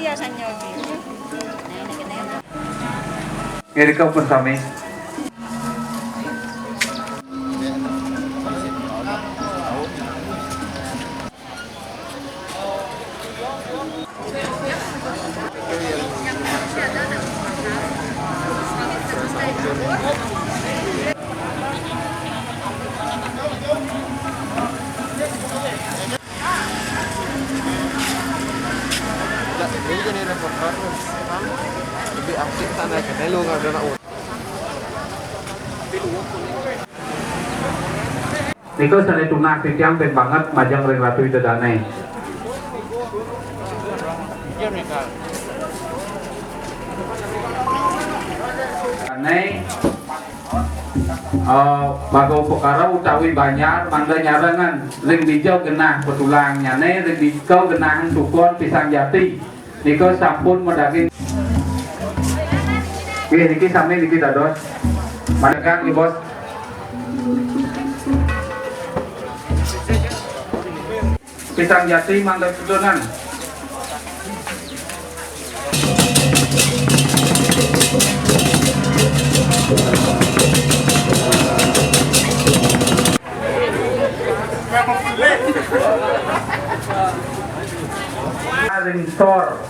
biasanya gitu. Ngeri kau pun kami. Jadi reporter lebih aktif sana ke lu nggak ada nak. Niko sane tunak yang pen banget majang ring ratu itu danai. Danai bago perkara utawi banyak mangga nyarangan ring bijau genah petulang nyane ring bijau genah tukon pisang jati. Niko sampun mendaging. Niki sami niki dados. Manakan nih bos. Pisang jati mangga tutunan. Ring store.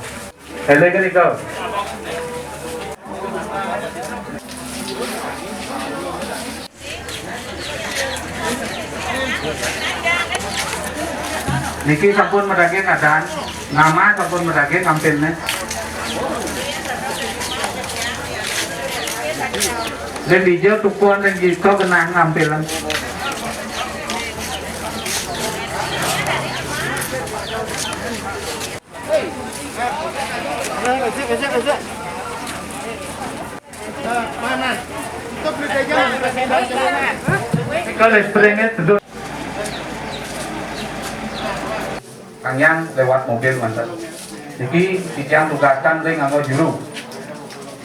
Elegan ikaw. Niki sampun medaging adan, nama sampun medaging ampilnya. Dan dijauh tukuan dan jika kena ngampilan. Mana? Itu beli jajan. Kalau spraynya sedut. Kang Yang lewat mobil mantap. Niki dijang tugaskan ring anggo juru.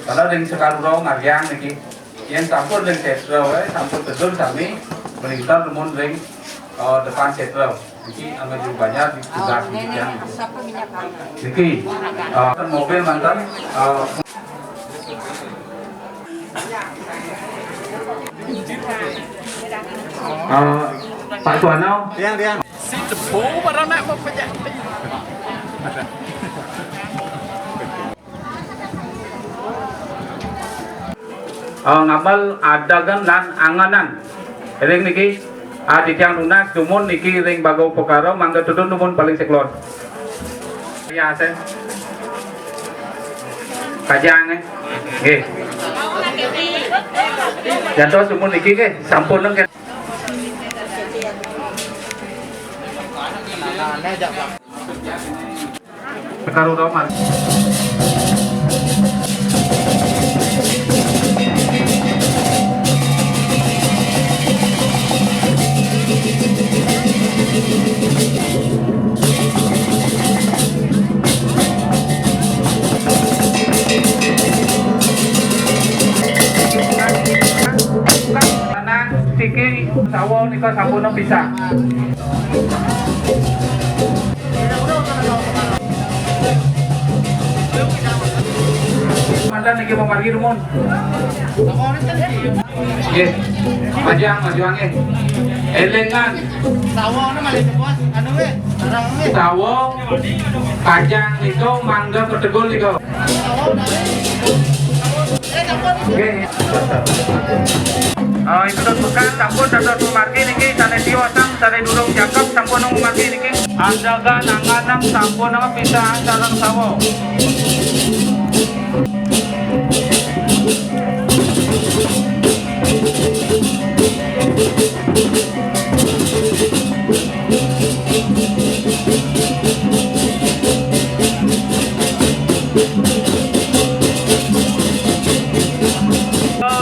Kalau ring sekarang ngaryang niki, yang sampun ring setro, sampun betul sami melingkar rumun ring depan setro. Niki anggo juru banyak tugas dijang. Niki mobil mantap. Pak Suwano. Liang. Si cepu pada nak mempenyak. Ngamal adagan lan anganan. Ring niki adityang lunak dumun niki ring bago perkara mangga tutun dumun paling seklon. Ya sen. Kajang nggih. Jantos dumun niki nggih sampun nang perkara roman. Siki sawo nika sampun bisa. Mantan niki mau pergi rumun. Nggih. Majang elengan. Sawo anu malih bos, anu we, barang we. Sawo kajang niku mangga ketegul niku. Nggih. Itu bukan sampun dados margi niki sane diwasang sane durung cakep sampun margi niki. Andagan anganang sampun nama pisahan sareng sawo.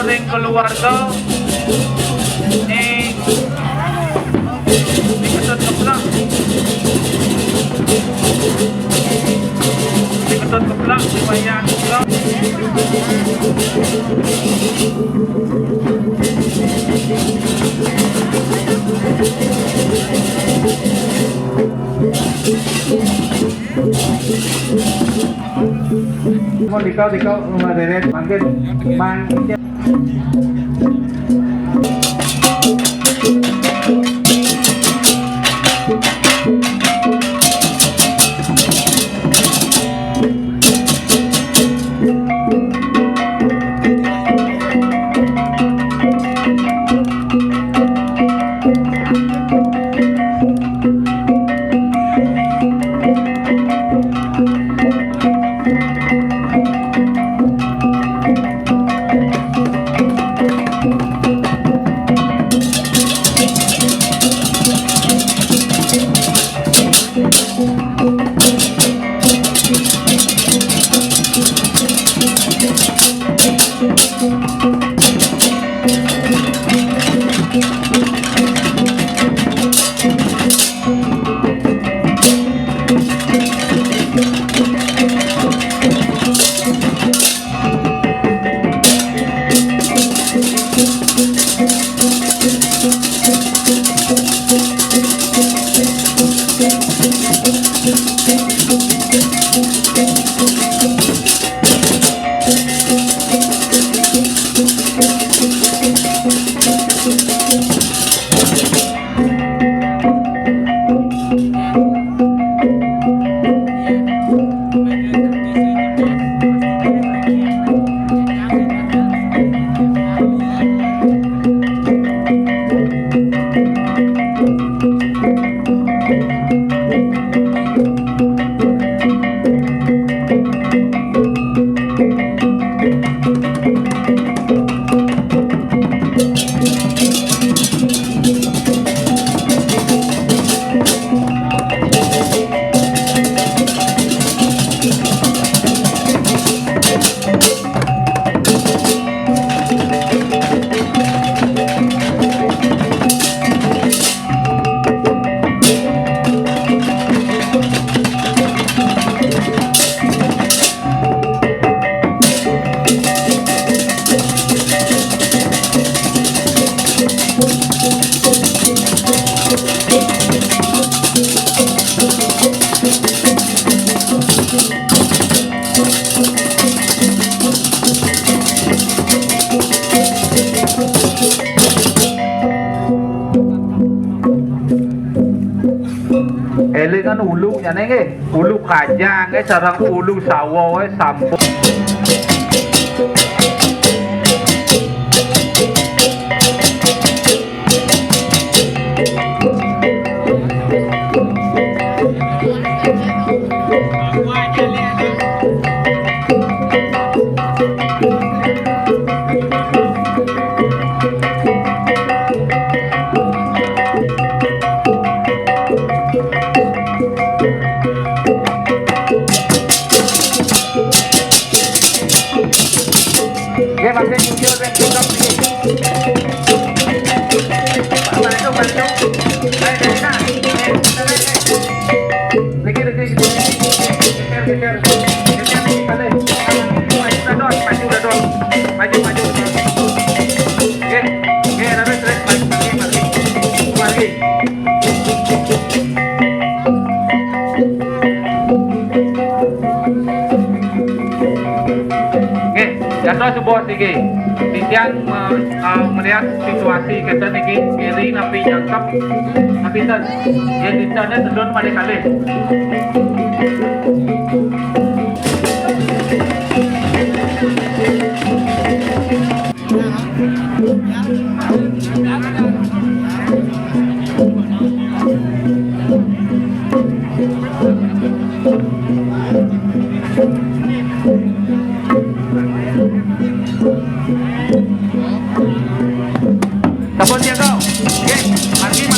Ring keluarga ini ketut keblak dibayang keblak mau dikau rumah deret makin mang. Elingan ulu nya nenge, ulu kajang sareng ulu sawo sampun. Jatuh sebuah tinggi, Titian melihat situasi kita tinggi kiri napi jangkap, napi ten, ya di sana turun pada kali. Sabon dia kau, makin.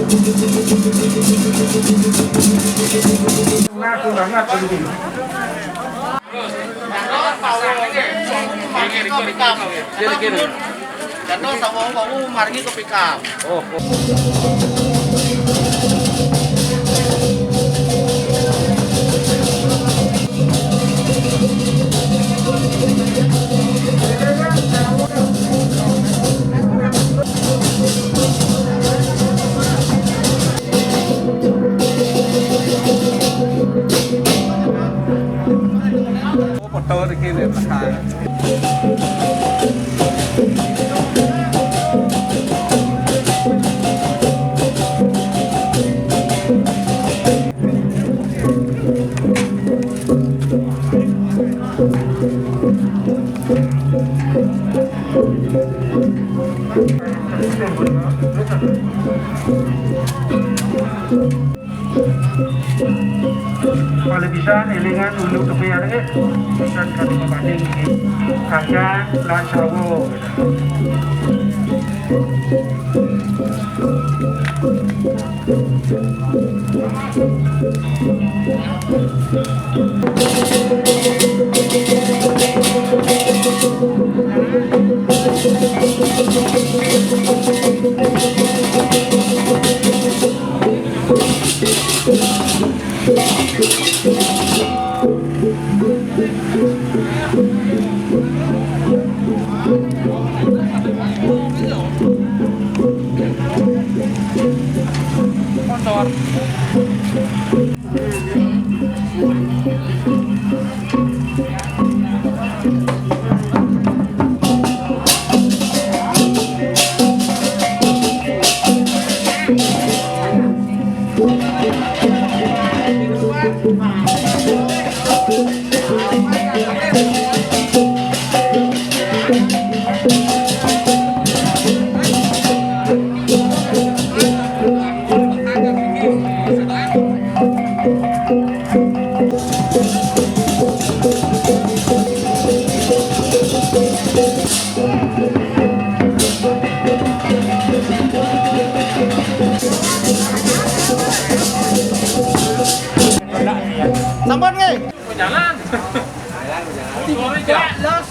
Ngaku banget penting. Kiri-kiri. Karena sama kamu margi ke pick up. Oh. Foto di kiri belakang. Kalau bisa elingan dulu ke biar bisa kali membanding harga lan sawo. Sambon nih. Jalan. Jalan. Los.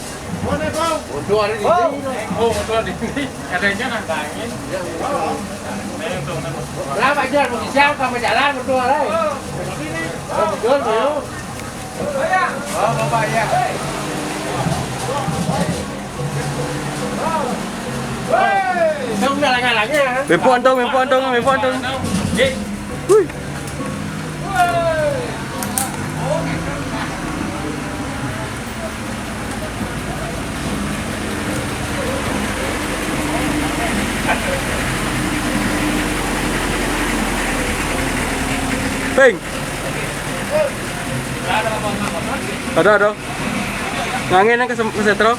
Mana kau? Bodoh ada di sini. Oh, bodoh di sini. Adanya nantangin. Berapa aja mau siap kamu jalan berdua lah. Oh, betul belum? Oh, bapak ya. Không là lagi ya. Mempon dong. Ping. Ada. Ngangin ke setro.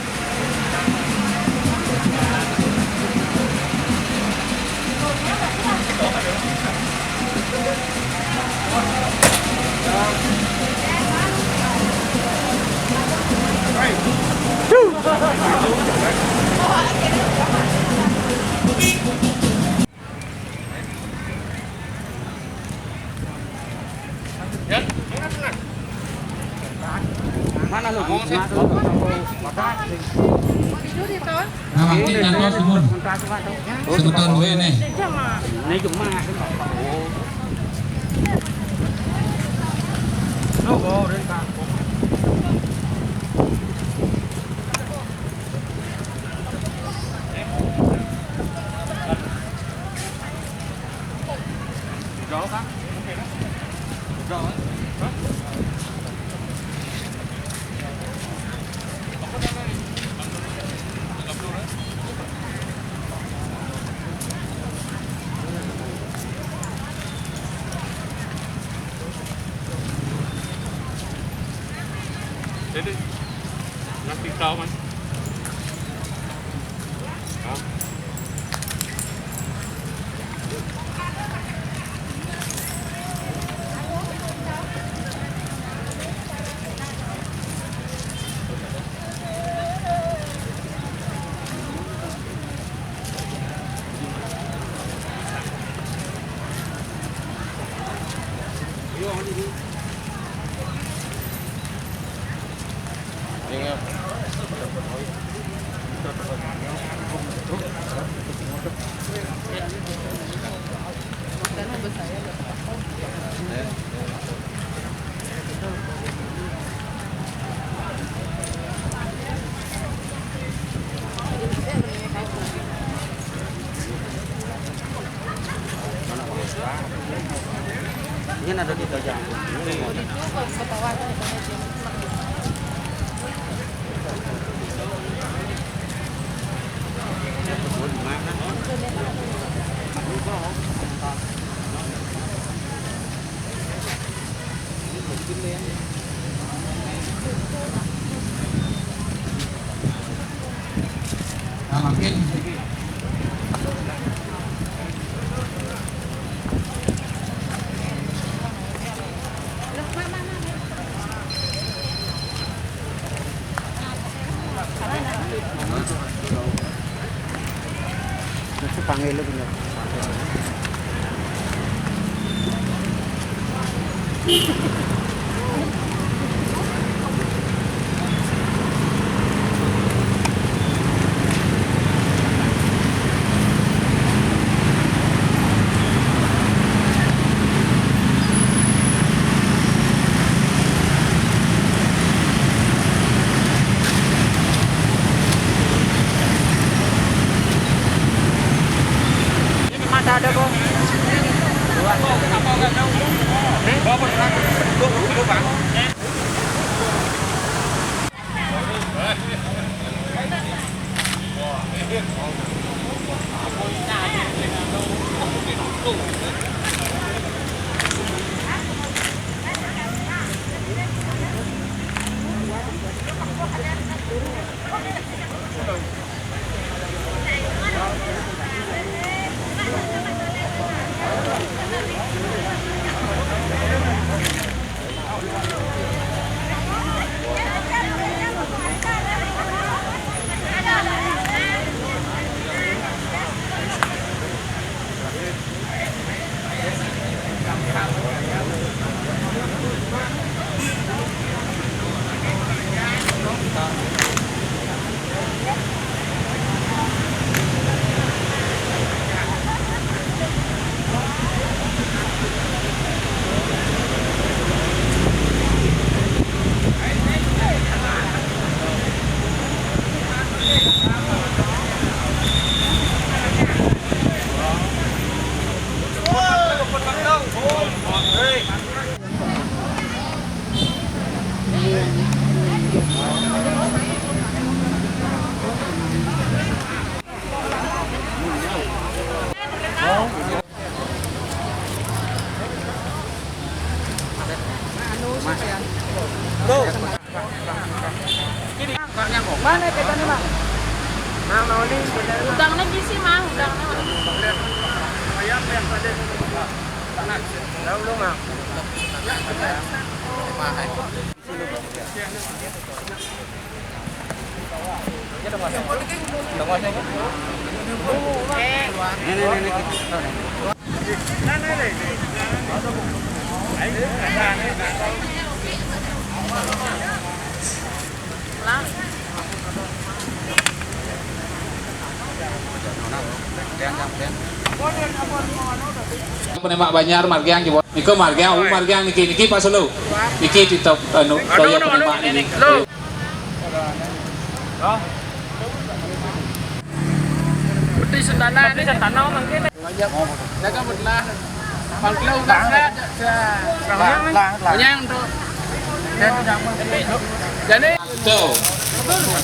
Mana lu? Nah, mungkin dan semua sebentar dulu nih. Ini cuma Jadi, nanti tahu man. Ini ada di Gajah. Nah, makin Panggil lu punya. Ada kok. Mana kita nih, Bang? Mau nih, udang lagi sih, Mang. Udang. Ayam yang tadi. Tahu lu, Mang? Penembak Banjar Margiang jebot. Niko Margiang, Margiang niki Pak Solo. Niki di top toya penembak ini. Putih sentana mungkin. Jaga belah. Pangklau udah yang tuh. Jadi Tuh.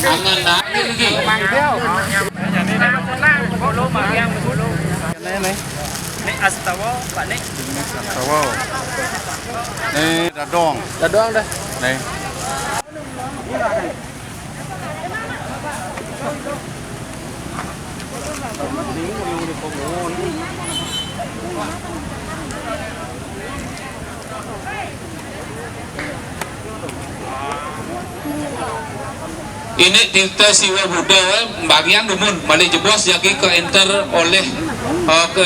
Angan lagi niki. Ini astawa, Pak Nek. Astawa. Ini dadong. Dadong dah. Nih. Ini Tirta Siwa Buddha bagian dumun balik jebos jadi ke enter oleh ke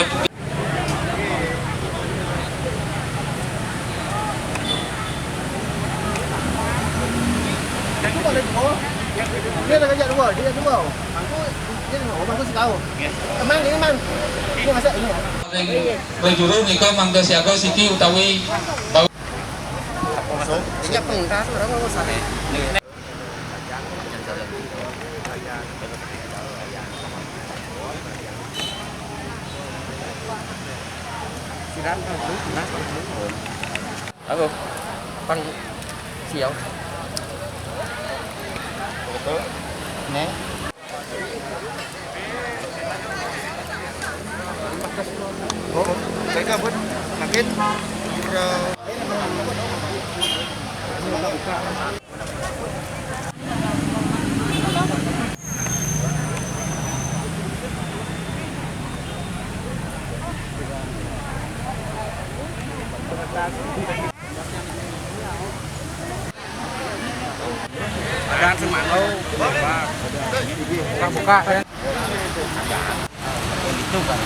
Ring juru nika mangga siaga siki utawi bau Aku pang siau. Nè. Cái cái bút makin Agan semangau. Buka ya. Itu kan.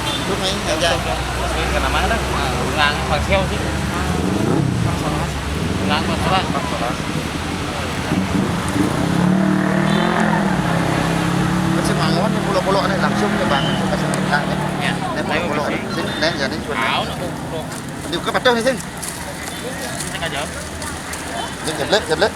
Itu main aja. Kena mana dah? Ngang pasel sih. Ngang pasal. Semangau ni pulau-pulau ni langsung ke bang kasih minta ni. Ya. Nek pulau ni sini nek jadi cuan. Điều các bạn trâu hay sinh? Dẹp lết. Dẹp lết.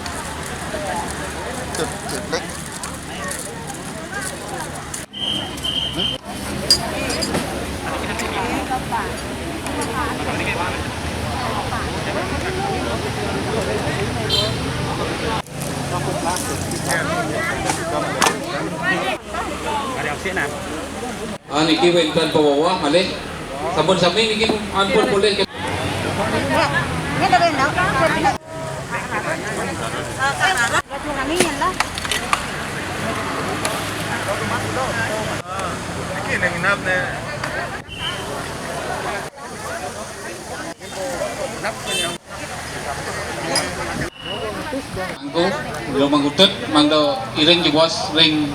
niki wenten pawawa malih sampun sami niki ampun boleh Angko belum mangutut mangdo iring jebos ring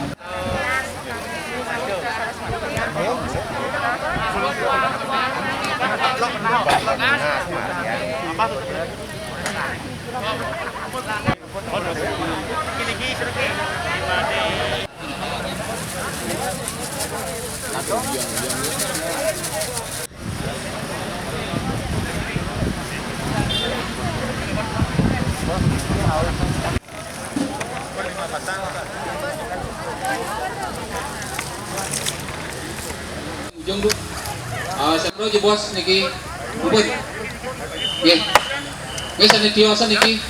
ujung tu. Sebelum jebos niki ubud. Nggih. Wis ane tiosan niki.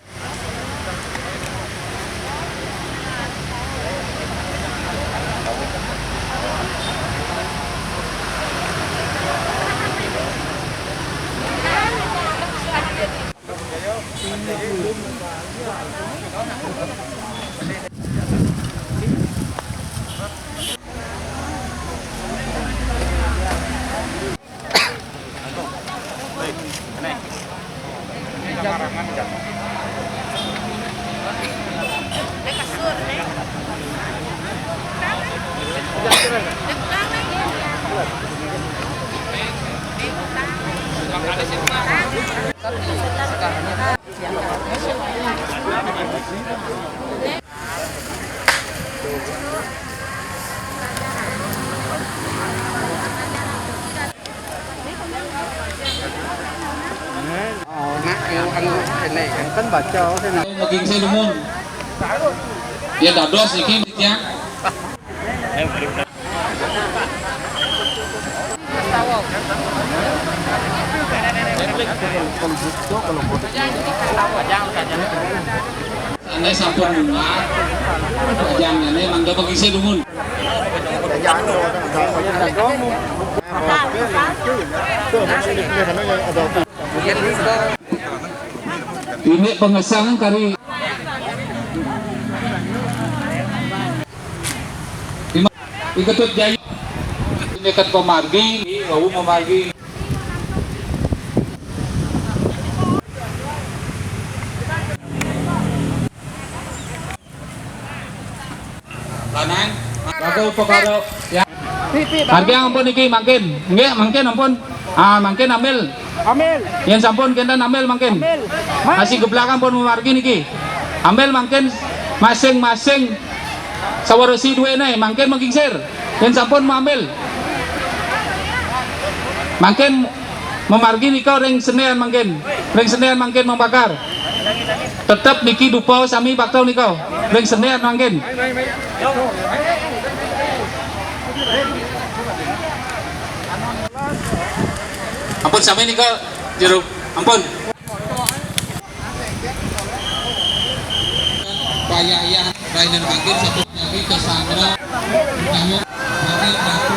Kan baca thế nào. Maging sa lumon. Ya dados iki mitya. Ane sampun lunga. Ajang ane mangga maging sa lumon. Ini pengesangan kari ikutut jaya ini kat pemargi wau memargi kanan bago pekaro ya harga ampun iki makin nggih mangkin ampun mangkin ambil yang sampun kenten ambil mangkin masih ke belakang pun memargi niki ambil mangkin masing-masing sawaresi dua nih mangkin mengkingsir yang sampun mengambil mangkin memargi nikau ring senean mangkin membakar tetap niki dupa sami bakal nikau ring senean mangkin ampun sami nikau jeruk ampun Bayaya Rainer Mangkin satu lagi ke Sandra kamu mari ratu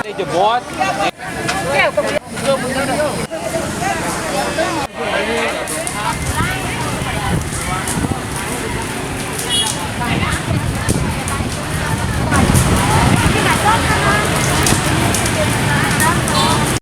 dari jebot